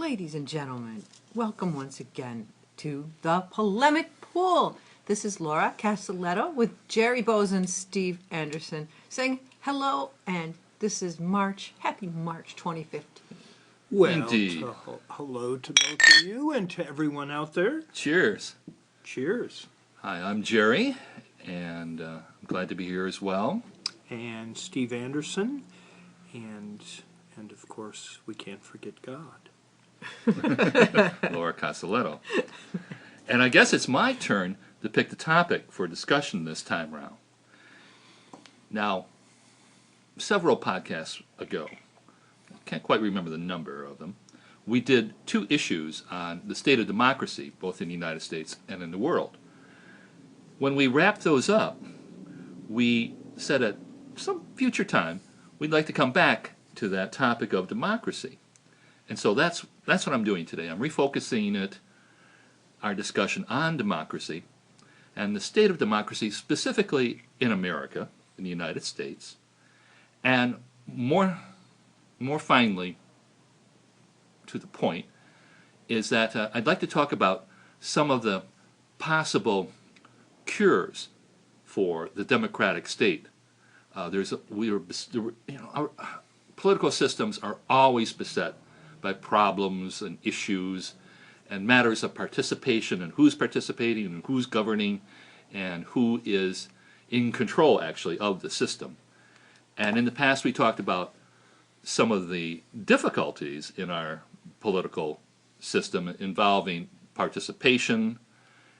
Ladies and gentlemen, welcome once again to the Polemic Pool. This is Laura Castelletto with Jerry Bowes and Steve Anderson saying hello, and this is March. Happy March 2015. Well, Indeed. Hello to both of you and to everyone out there. Cheers. Cheers. Hi, I'm Jerry, and I'm glad to be here as well. And Steve Anderson, and of course, we can't forget God. Laura Castelletto. And I guess it's my turn to pick the topic for discussion this time round. Now, several podcasts ago, I can't quite remember the number of them, we did 2 issues on the state of democracy, both in the United States and in the world. When we wrapped those up, we said at some future time we'd like to come back to that topic of democracy. And so that's what I'm doing today. I'm refocusing our discussion on democracy and the state of democracy specifically in America, in the United States, and more finely to the point is that I'd like to talk about some of the possible cures for the democratic state. Our political systems are always beset by problems and issues and matters of participation and who's participating and who's governing and who is in control, actually, of the system. And in the past we talked about some of the difficulties in our political system involving participation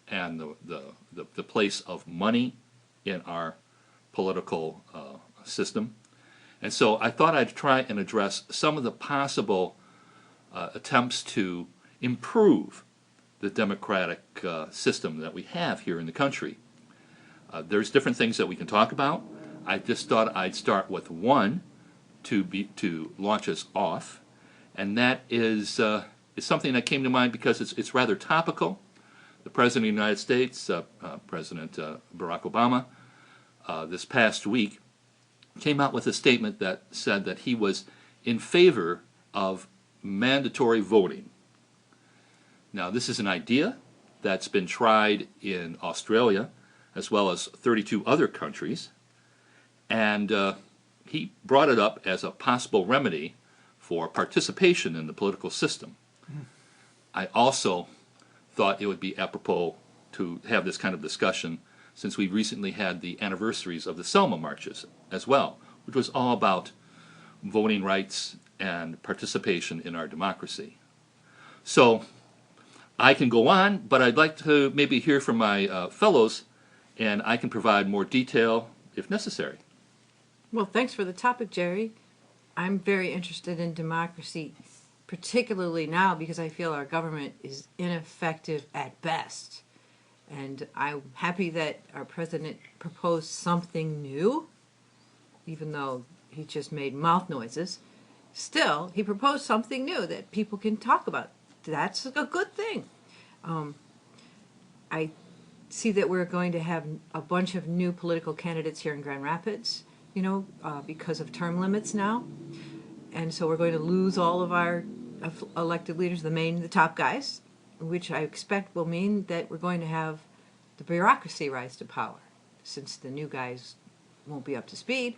and the place of money in our political system. And so I thought I'd try and address some of the possible attempts to improve the democratic system that we have here in the country. There's different things that we can talk about. I just thought I'd start with one to launch us off, and that is something that came to mind because it's rather topical. The President of the United States, President Barack Obama, this past week came out with a statement that said that he was in favor of mandatory voting. Now, this is an idea that's been tried in Australia as well as 32 other countries, and he brought it up as a possible remedy for participation in the political system. I also thought it would be apropos to have this kind of discussion since we recently had the anniversaries of the Selma marches as well, which was all about voting rights and participation in our democracy. So I can go on, but I'd like to maybe hear from my fellows, and I can provide more detail if necessary. Well, thanks for the topic, Jerry. I'm very interested in democracy, particularly now because I feel our government is ineffective at best. And I'm happy that our president proposed something new, even though he just made mouth noises. Still, he proposed something new that people can talk about. That's a good thing. I see that we're going to have a bunch of new political candidates here in Grand Rapids, because of term limits now. And so we're going to lose all of our elected leaders, the top guys, which I expect will mean that we're going to have the bureaucracy rise to power. Since the new guys won't be up to speed,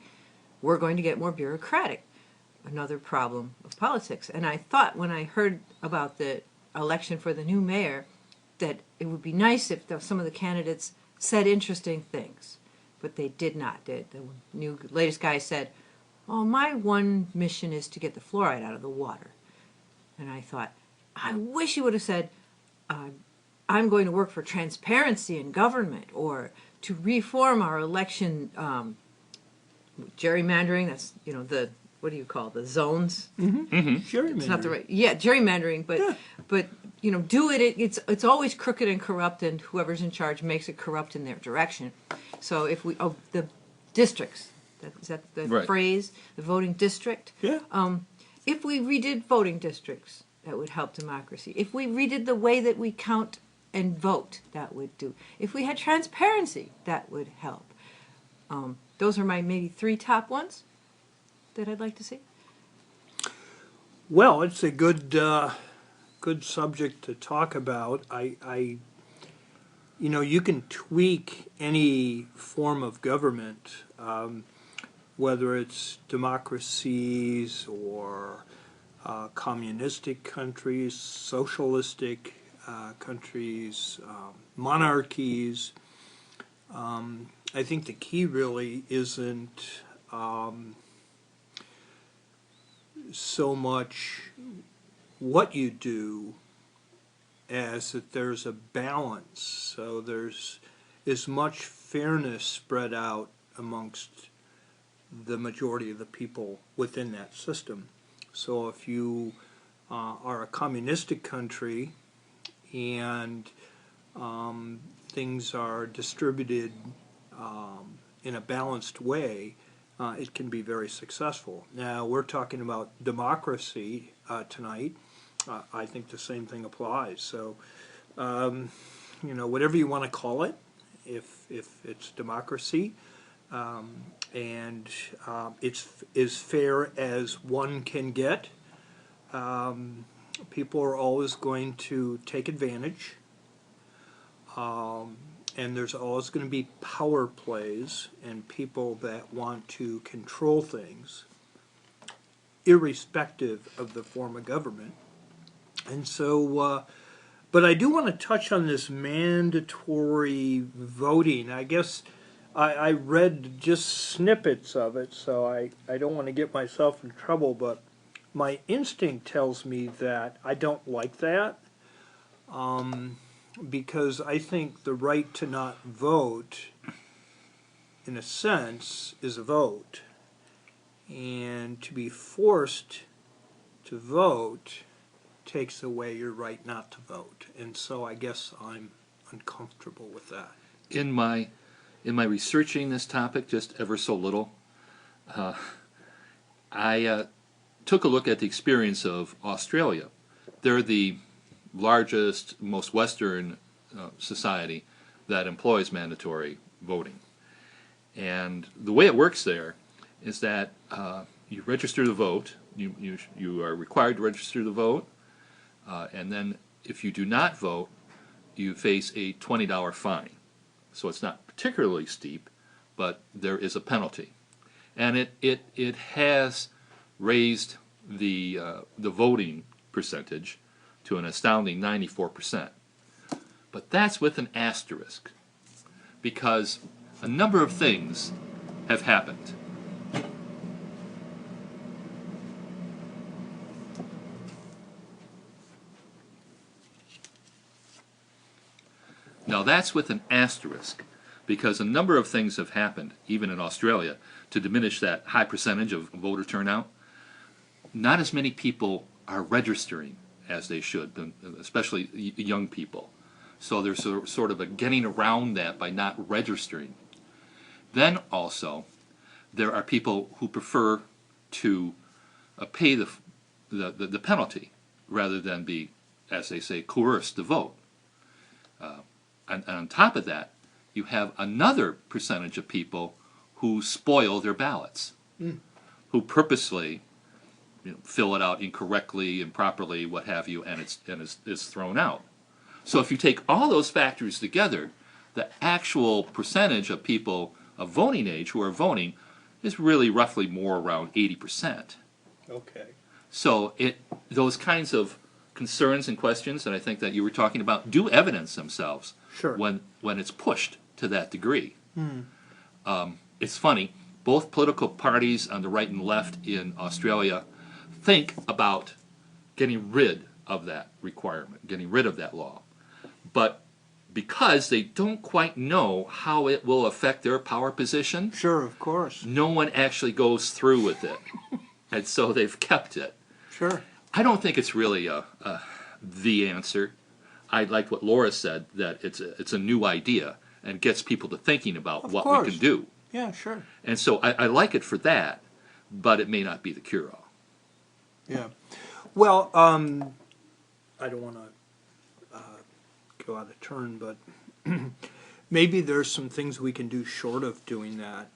we're going to get more bureaucratic. Another problem of politics. And I thought when I heard about the election for the new mayor that it would be nice if some of the candidates said interesting things. But they did not. The latest guy said, "Oh, my one mission is to get the fluoride out of the water." And I thought, I wish he would have said, "I'm going to work for transparency in government," or to reform our election gerrymandering. That's what do you call the zones? Gerrymandering. It's not the right. Yeah, gerrymandering. But do it. It's always crooked and corrupt, and whoever's in charge makes it corrupt in their direction. So if the districts, is that the right. phrase? The voting district. Yeah. If we redid voting districts, that would help democracy. If we redid the way that we count and vote, that would do. If we had transparency, that would help. Those are my maybe 3 top ones that I'd like to see. Well, it's a good good subject to talk about. You know, you can tweak any form of government, whether it's democracies or communistic countries, socialistic countries, monarchies. I think the key really isn't so much what you do as that there's a balance. So there's as much fairness spread out amongst the majority of the people within that system. So if you are a communistic country and things are distributed in a balanced way, it can be very successful. Now, we're talking about democracy tonight. I think the same thing applies. So, you know, whatever you want to call it, if it's democracy, and it's as fair as one can get, people are always going to take advantage. And there's always going to be power plays and people that want to control things, irrespective of the form of government. And so, but I do want to touch on this mandatory voting. I guess I read just snippets of it, so I don't want to get myself in trouble, but my instinct tells me that I don't like that. Because I think the right to not vote, in a sense, is a vote. And to be forced to vote takes away your right not to vote. And so I guess I'm uncomfortable with that. In my researching this topic, just ever so little, I took a look at the experience of Australia. They're the largest, most Western society that employs mandatory voting. And the way it works there is that you register to vote, you are required to register to vote, and then if you do not vote, you face a $20 fine. So it's not particularly steep, but there is a penalty. And it has raised the voting percentage to an astounding 94%. But that's with an asterisk, because a number of things have happened. Now that's with an asterisk, because a number of things have happened, even in Australia, to diminish that high percentage of voter turnout. Not as many people are registering as they should, especially young people. So there's sort of a getting around that by not registering. Then also, there are people who prefer to pay the penalty rather than be, as they say, coerced to vote. And on top of that, you have another percentage of people who spoil their ballots, who purposely fill it out incorrectly, improperly, what have you, and it's thrown out. So if you take all those factors together, the actual percentage of people of voting age who are voting is really roughly more around 80%. Okay. So those kinds of concerns and questions that I think that you were talking about do evidence themselves Sure. when it's pushed to that degree. It's funny, both political parties on the right and left in Australia think about getting rid of that requirement, getting rid of that law. But because they don't quite know how it will affect their power position, Sure, of course. no one actually goes through with it. And so they've kept it. Sure. I don't think it's really the answer. I like what Laura said, that it's a new idea and gets people to thinking about Of what course. we can do. Yeah, sure. And so I like it for that, but it may not be the cure-all. Yeah. Well, I don't want to go out of turn, but maybe there's some things we can do short of doing that.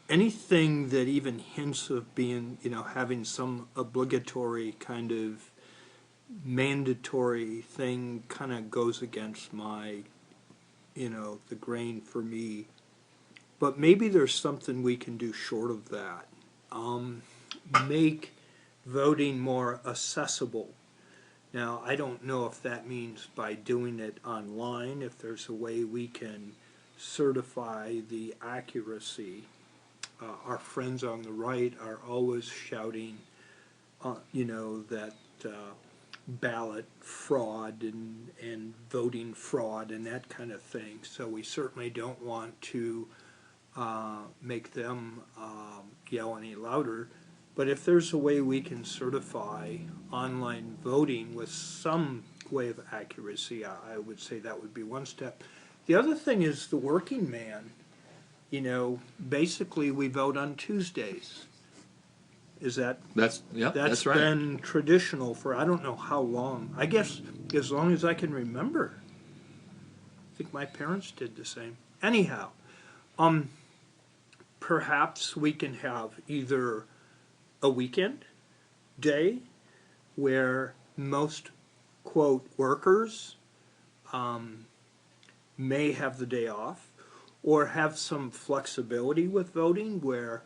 anything that even hints of being, having some obligatory kind of mandatory thing kind of goes against my, the grain for me. But maybe there's something we can do short of that. Make voting more accessible. Now, I don't know if that means by doing it online, if there's a way we can certify the accuracy. Our friends on the right are always shouting, that ballot fraud and voting fraud and that kind of thing. So we certainly don't want to make them yell any louder. But if there's a way we can certify online voting with some way of accuracy, I would say that would be one step. The other thing is the working man. Basically we vote on Tuesdays. Is that That's right. been traditional for I don't know how long. I guess as long as I can remember. I think my parents did the same. Anyhow, perhaps we can have either a weekend day where most, quote, workers may have the day off, or have some flexibility with voting where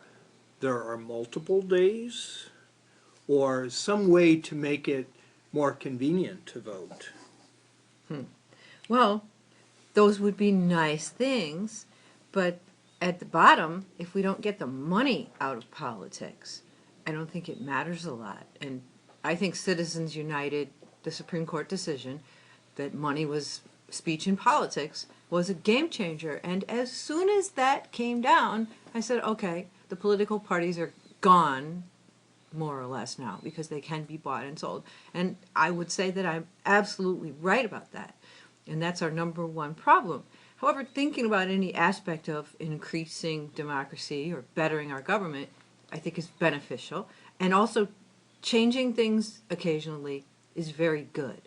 there are multiple days, or some way to make it more convenient to vote. Well, those would be nice things, but at the bottom, if we don't get the money out of politics, I don't think it matters a lot. And I think Citizens United, the Supreme Court decision that money was speech in politics, was a game changer. And as soon as that came down, I said, okay, the political parties are gone, more or less now, because they can be bought and sold. And I would say that I'm absolutely right about that. And that's our number one problem. However, thinking about any aspect of increasing democracy or bettering our government, I think is beneficial. And also, changing things occasionally is very good.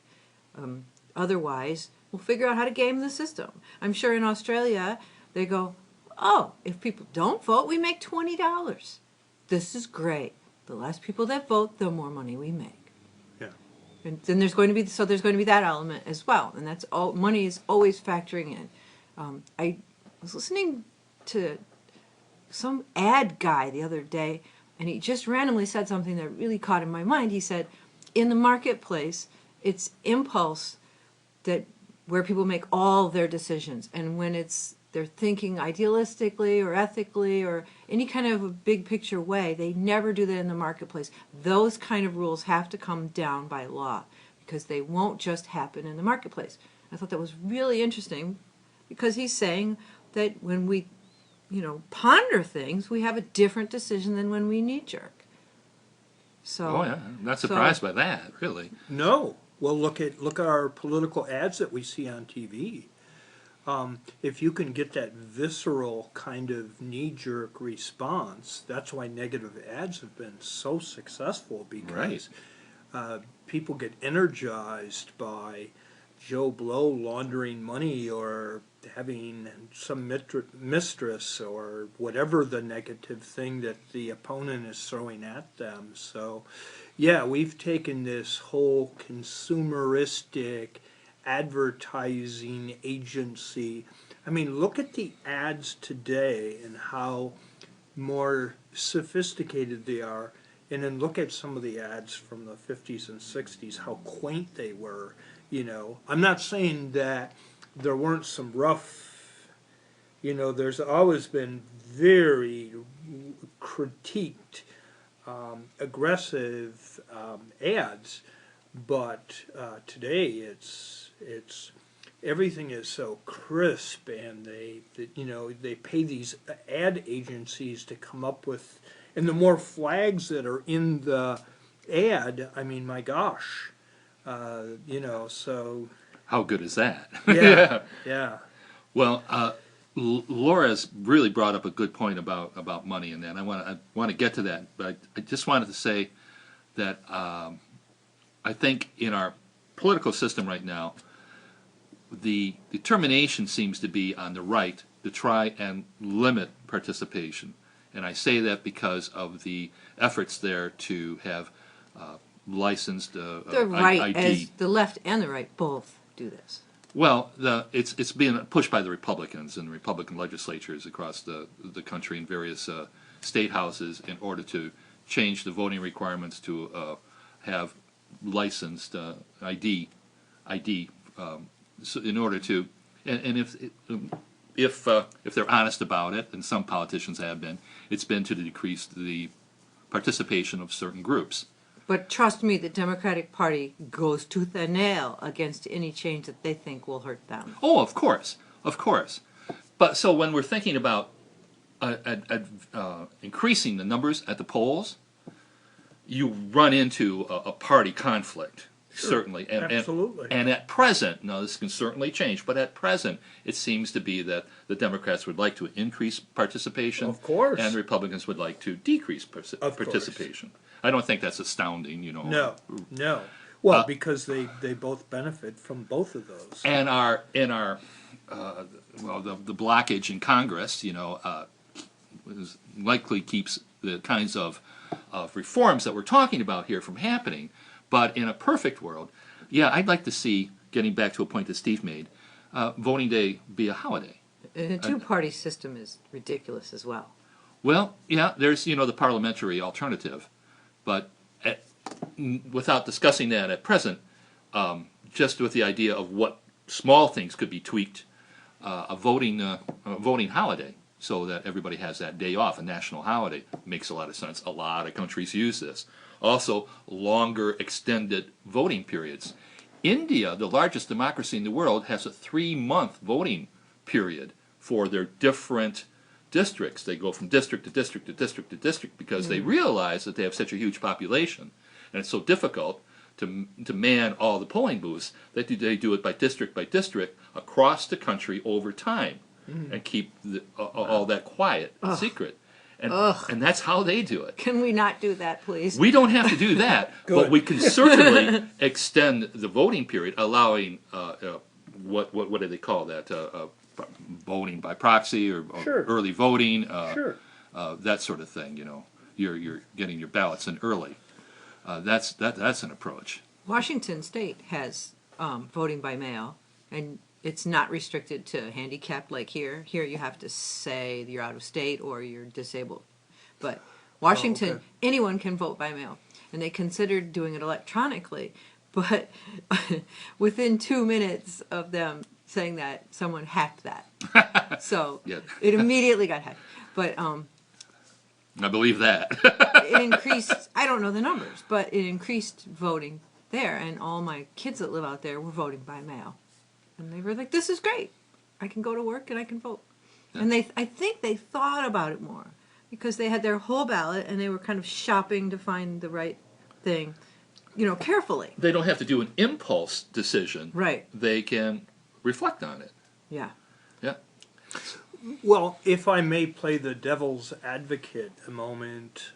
Otherwise, we'll figure out how to game the system. I'm sure in Australia, they go, oh, if people don't vote, we make $20. This is great. The less people that vote, the more money we make. Yeah. And then there's going to be that element as well, and that's all. Money is always factoring in. I was listening to some ad guy the other day, and he just randomly said something that really caught in my mind. He said, in the marketplace, it's impulse where people make all their decisions, and when they're thinking idealistically or ethically or any kind of a big picture way, they never do that in the marketplace. Those kind of rules have to come down by law because they won't just happen in the marketplace. I thought that was really interesting because he's saying that when we, ponder things, we have a different decision than when we knee-jerk. So, Oh yeah, I'm not surprised by that, really. No. Well, look at our political ads that we see on TV. If you can get that visceral kind of knee-jerk response, that's why negative ads have been so successful, because people get energized by Joe Blow laundering money or having some mistress or whatever the negative thing that the opponent is throwing at them. So, yeah, we've taken this whole consumeristic advertising agency. I mean, look at the ads today and how more sophisticated they are. And then look at some of the ads from the 50s and 60s, how quaint they were. I'm not saying that there weren't some rough, there's always been very critiqued, aggressive ads, but today it's everything is so crisp, and they pay these ad agencies to come up with, and the more flags that are in the ad, I mean, my gosh, so. How good is that? Yeah, yeah. Well, Laura's really brought up a good point about money and that. I want to get to that, but I just wanted to say that I think in our political system right now, the determination seems to be on the right to try and limit participation And I say that because of the efforts there to have licensed The right, ID. as the left and the right both do this. Well, it's being pushed by the Republicans and Republican legislatures across the country in various state houses in order to change the voting requirements to have licensed ID, so in order to, and if they're honest about it, and some politicians have been, it's been to decrease the participation of certain groups. But trust me, the Democratic Party goes tooth and nail against any change that they think will hurt them. Oh, of course, of course. But so when we're thinking about increasing the numbers at the polls, you run into a party conflict, certainly. Absolutely. And at present, now this can certainly change, but at present, it seems to be that the Democrats would like to increase participation, Of course. and the Republicans would like to decrease Of participation. I don't think that's astounding, No. Well, because they both benefit from both of those. And the blockage in Congress, likely keeps the kinds of reforms that we're talking about here from happening. But in a perfect world, yeah, I'd like to see, getting back to a point that Steve made, voting day be a holiday. And a two-party system is ridiculous as well. Well, yeah, there's, the parliamentary alternative. But without discussing that at present, just with the idea of what small things could be tweaked, a voting holiday, so that everybody has that day off, a national holiday, makes a lot of sense. A lot of countries use this. Also, longer extended voting periods. India, the largest democracy in the world, has a 3-month voting period for their different districts. They go from district to district to district to district because they realize that they have such a huge population, and it's so difficult to man all the polling booths that they do it by district across the country over time, and keep all that quiet and secret. And that's how they do it. Can we not do that, please? We don't have to do that, but we can certainly extend the voting period, allowing what do they call that? Voting by proxy or Sure. early voting, Sure. that sort of thing. You're getting your ballots in early. That's an approach. Washington State has voting by mail, and it's not restricted to handicapped like here. Here you have to say you're out of state or you're disabled. But Washington, okay. anyone can vote by mail, and they considered doing it electronically. But within 2 minutes of them saying that, someone hacked that. So Yeah. it immediately got hacked. But I believe that. it increased, I don't know the numbers, but it increased voting there, and all my kids that live out there were voting by mail. And they were like, this is great. I can go to work and I can vote. Yeah. And I think they thought about it more because they had their whole ballot and they were kind of shopping to find the right thing, carefully. They don't have to do an impulse decision. Right. They can reflect on it. Yeah. Yeah. Well, if I may play the devil's advocate a moment,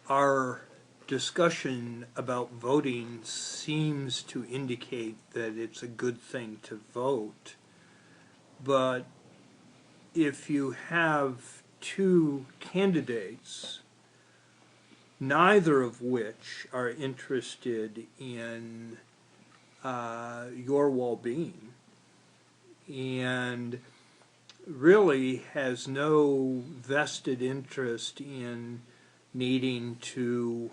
our discussion about voting seems to indicate that it's a good thing to vote. But if you have two candidates, neither of which are interested in your well-being, and really has no vested interest in needing to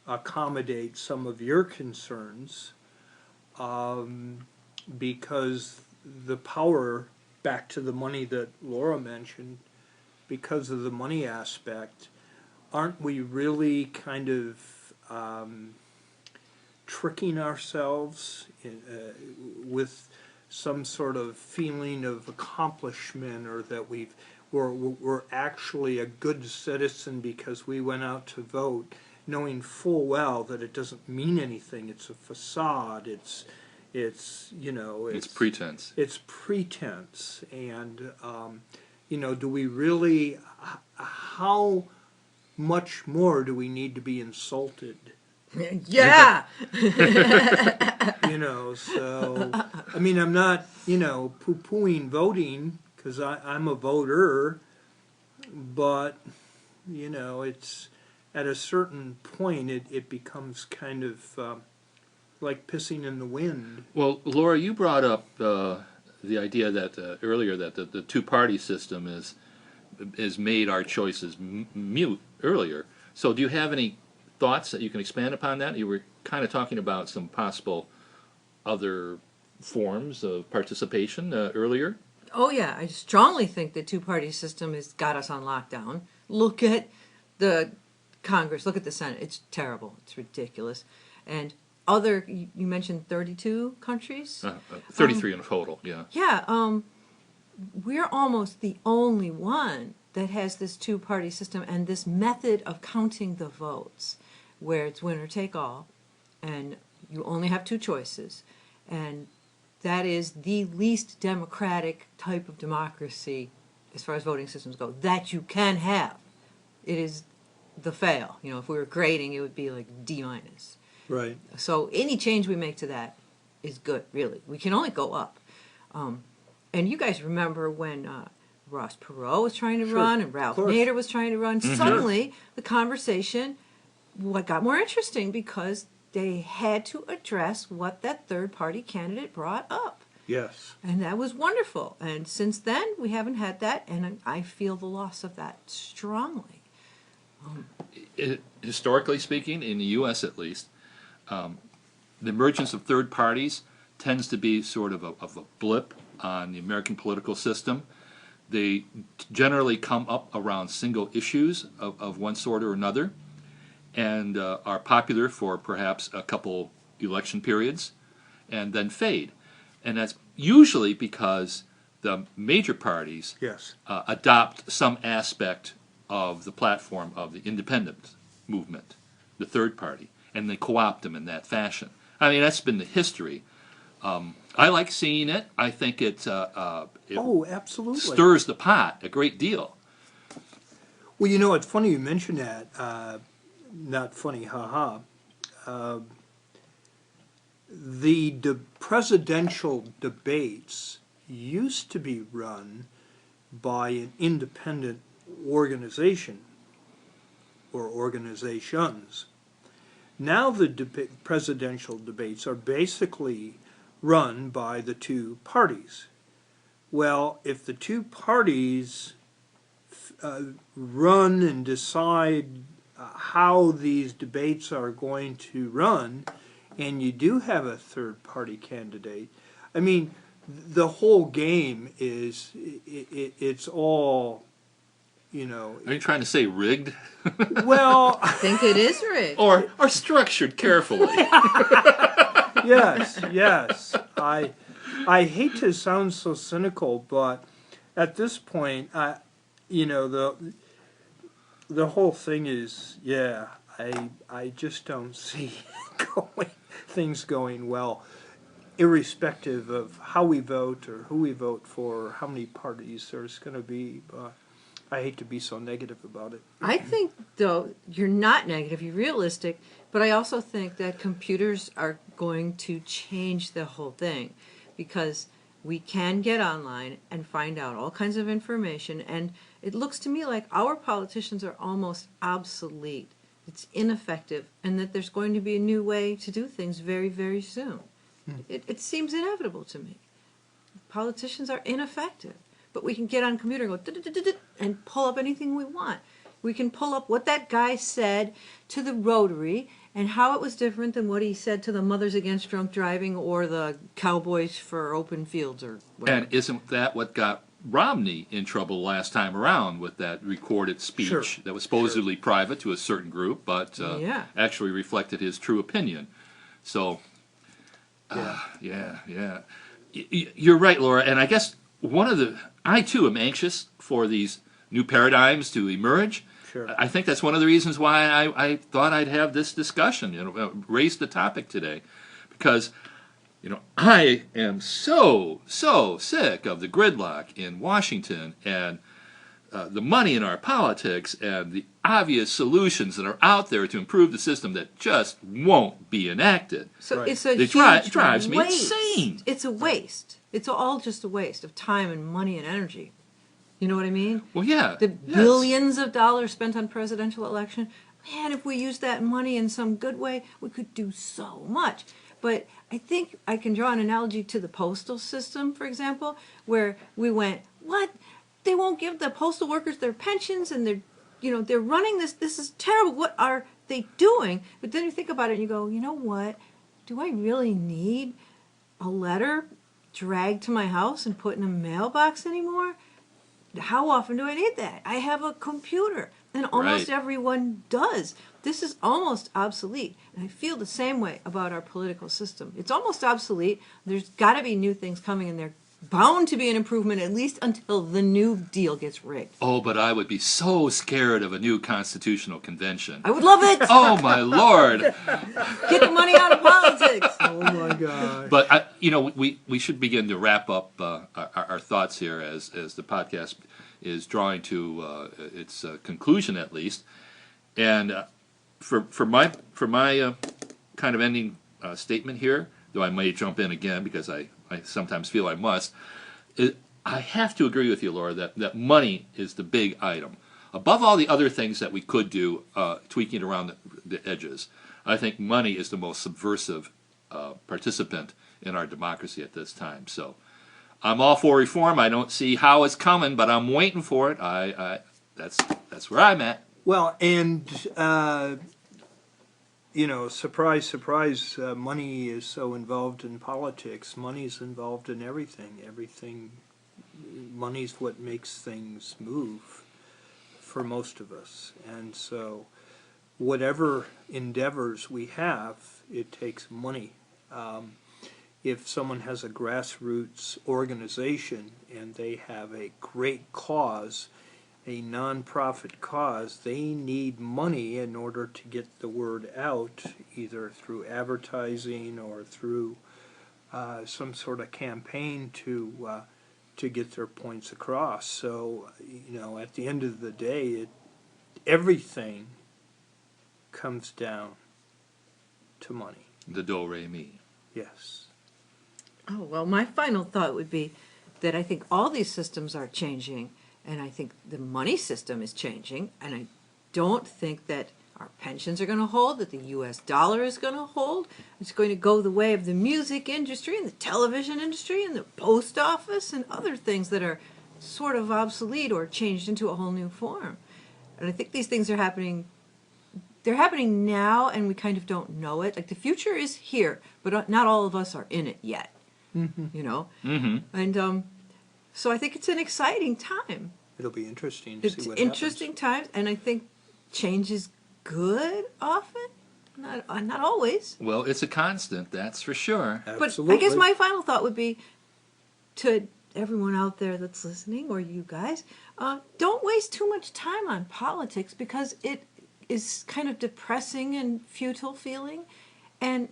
accommodate some of your concerns, because the power, back to the money that Laura mentioned, because of the money aspect, aren't we really kind of tricking ourselves with some sort of feeling of accomplishment, or that we're actually a good citizen because we went out to vote, knowing full well that it doesn't mean anything. It's a facade. It's pretense. It's pretense. And do we really? How much more do we need to be insulted? Yeah. So I mean, I'm not poo-pooing voting, because I'm a voter, but it's at a certain point it becomes kind of like pissing in the wind. Well, Laura, you brought up the idea that earlier that the two-party system is made our choices mute earlier. So do you have any thoughts that you can expand upon that? You were kind of talking about some possible other forms of participation earlier. Oh yeah, I strongly think the two-party system has got us on lockdown. Look at the Congress, look at the Senate. It's terrible. It's ridiculous. And you mentioned 32 countries? 33 in total, yeah. Yeah, we're almost the only one that has this two-party system and this method of counting the votes, where it's winner take all, and you only have two choices. And that is the least democratic type of democracy, as far as voting systems go, that you can have. It is the fail. If we were grading, it would be like D-. Right. So any change we make to that is good, really. We can only go up. And you guys remember when Ross Perot was trying to Sure, run and Ralph of course. Nader was trying to run? Suddenly, the conversation got more interesting because they had to address what that third-party candidate brought up. Yes. And that was wonderful. And since then, we haven't had that, and I feel the loss of that strongly. Historically speaking, in the U.S. at least, the emergence of third parties tends to be sort of a blip on the American political system. They generally come up around single issues of one sort or another, and are popular for perhaps a couple election periods, and then fade. And that's usually because the major parties Yes. adopt some aspect of the platform of the independent movement, the third party, and they co-opt them in that fashion. I mean, that's been the history. I like seeing it. I think it Absolutely. stirs the pot a great deal. Well, it's funny you mention that. Not funny, haha. The presidential debates used to be run by an independent organization or organizations. Now the presidential debates are basically run by the two parties. Well, if the two parties run and decide how these debates are going to run, and you do have a third-party candidate, I mean, the whole game is, it's all, Are you trying to say rigged? well, I think it is rigged. or structured carefully? yes. I hate to sound so cynical, but at this point, the whole thing is, I just don't see things going well, irrespective of how we vote or who we vote for or how many parties there's going to be. But I hate to be so negative about it. I think, though, you're not negative, you're realistic, but I also think that computers are going to change the whole thing, because we can get online and find out all kinds of information, and it looks to me like our politicians are almost obsolete. It's ineffective, and that there's going to be a new way to do things very, very soon. It seems inevitable to me. Politicians are ineffective, but we can get on a computer and go and pull up anything we want. We can pull up what that guy said to the Rotary and how it was different than what he said to the Mothers Against Drunk Driving or the Cowboys for Open Fields or whatever. And isn't that what got Romney in trouble last time around with that recorded speech Sure. that was supposedly private to a certain group, but Yeah. actually reflected his true opinion? So, Yeah. You're right, Laura. And I guess I too am anxious for these new paradigms to emerge. Sure. I think that's one of the reasons why I thought I'd have this discussion, raise the topic today, because I am so sick of the gridlock in Washington and the money in our politics and the obvious solutions that are out there to improve the system that just won't be enacted. So Right. it's a It huge drives me waste. insane. It's a waste. It's all just a waste of time and money and energy. You know what I mean? Well, yeah. The yes. billions of dollars spent on presidential election. Man, if we use that money in some good way, we could do so much. But I think I can draw an analogy to the postal system, for example, where we went, what? They won't give the postal workers their pensions, and they're running this. This is terrible. What are they doing? But then you think about it and you go, you know what? Do I really need a letter dragged to my house and put in a mailbox anymore? How often do I need that? I have a computer, and almost Right. everyone does. This is almost obsolete, and I feel the same way about our political system. It's almost obsolete. There's got to be new things coming, and they're bound to be an improvement, at least until the new deal gets rigged. Oh, but I would be so scared of a new constitutional convention. I would love it. Oh my Lord! Get the money out of politics. Oh my God. But we should begin to wrap up our thoughts here as the podcast is drawing to its conclusion, at least. And for my kind of ending statement here, though I may jump in again because I sometimes feel I must, I have to agree with you, Laura, that money is the big item. Above all the other things that we could do, tweaking around the edges, I think money is the most subversive participant in our democracy at this time. So I'm all for reform. I don't see how it's coming, but I'm waiting for it. That's where I'm at. Well, and surprise, surprise, money is so involved in politics. Money's involved in everything. Money's what makes things move for most of us. And so whatever endeavors we have, it takes money. If someone has a grassroots organization and they have a great cause, a nonprofit cause, they need money in order to get the word out, either through advertising or through some sort of campaign to get their points across. So, at the end of the day, everything comes down to money. The do-re-mi. Yes. Oh, well, my final thought would be that I think all these systems are changing, and I think the money system is changing, and I don't think that our pensions are going to hold, that the U.S. dollar is going to hold. It's going to go the way of the music industry and the television industry and the post office and other things that are sort of obsolete or changed into a whole new form. And I think these things are happening. They're happening now, and we kind of don't know it. Like, the future is here, but not all of us are in it yet. Mm-hmm. And so I think it's an exciting time. It'll be interesting to It's see what interesting times, and I think change is good often, not always. Well, it's a constant, that's for sure. happens. But Absolutely. I guess my final thought would be to everyone out there that's listening, or you guys, don't waste too much time on politics, because it is kind of depressing and futile feeling. And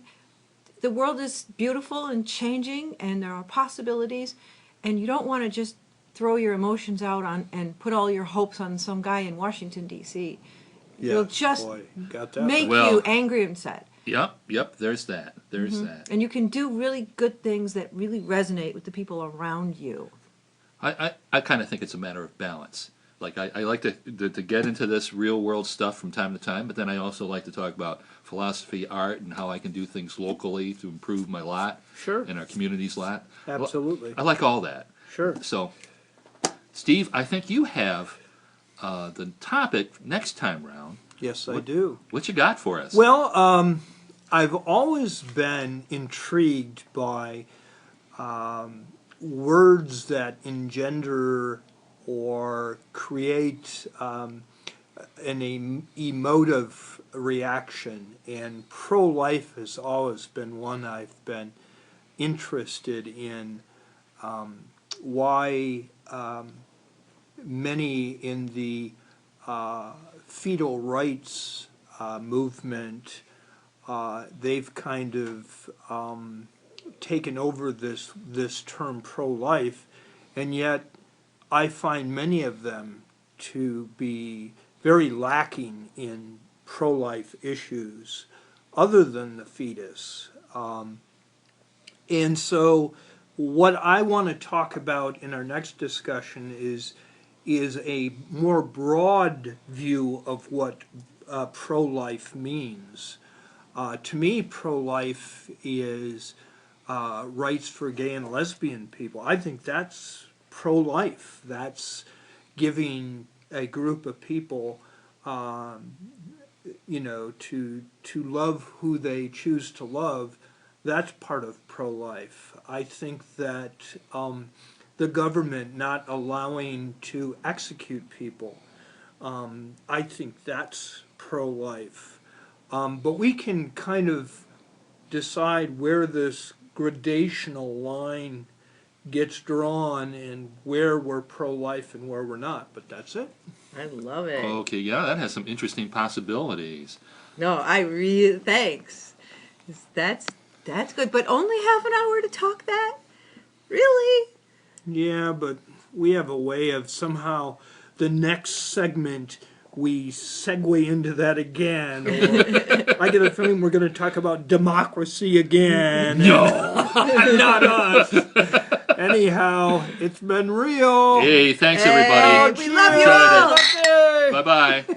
the world is beautiful and changing, and there are possibilities, and you don't want to just throw your emotions out on and put all your hopes on some guy in Washington, D.C. Yeah, It'll just boy, got that make right. Well- you angry and sad. Yep, there's that. There's that. And you can do really good things that really resonate with the people around you. I kind of think it's a matter of balance. Like, I like to get into this real world stuff from time to time, but then I also like to talk about philosophy, art, and how I can do things locally to improve my lot Sure. and our community's lot. Absolutely. I like all that. Sure. So, Steve, I think you have the topic next time round. Yes, I do. What you got for us? Well, I've always been intrigued by words that engender or create an emotive reaction, and pro-life has always been one I've been interested in. Why many in the fetal rights movement, they've kind of taken over this term pro-life, and yet I find many of them to be very lacking in pro-life issues other than the fetus. And so what I want to talk about in our next discussion is a more broad view of what pro-life means. To me, pro-life is rights for gay and lesbian people. I think that's pro-life. That's giving a group of people, to love who they choose to love. That's part of pro-life. I think that the government not allowing to execute people, I think that's pro-life. But we can kind of decide where this gradational line gets drawn and where we're pro-life and where we're not, but that's it. I love it. Okay, yeah, that has some interesting possibilities. No, I really thanks. That's good, but only half an hour to talk that? Really? Yeah, but we have a way of somehow the next segment we segue into that again. Or I get a feeling we're going to talk about democracy again. No! Not us. Anyhow, it's been real. Hey, thanks Hey, everybody. we love you Enjoyed all. it. Bye-bye.